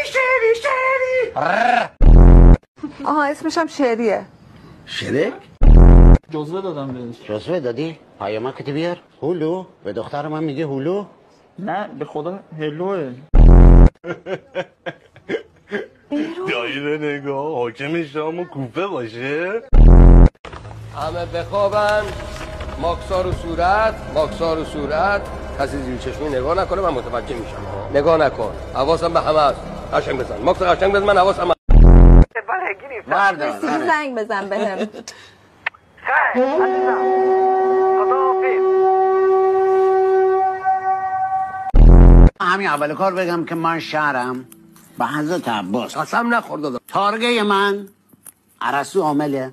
شعری آها اسمش هم شعریه. شرک؟ جزوه دادم بهش. جزوه دادی؟ پیامک بیار. هولو؟ به دختر من میگه هولو؟ نه به خدا هلوه. دایره نگاه حاکم شام کوفه باشه. همه بخوابن. ماکسار و صورت کسی زیر چشمی نگاه نکنه من متوجه میشم. نگاه نکن حواسم به همه است. قشنگ بزن ماکسار قشنگ بزن من حواسم بردار زنگ بزن بهم. همین اول کار بگم که من شهرم به حضرت عباس قسم نخور دادا. تارگه من عرسو عامله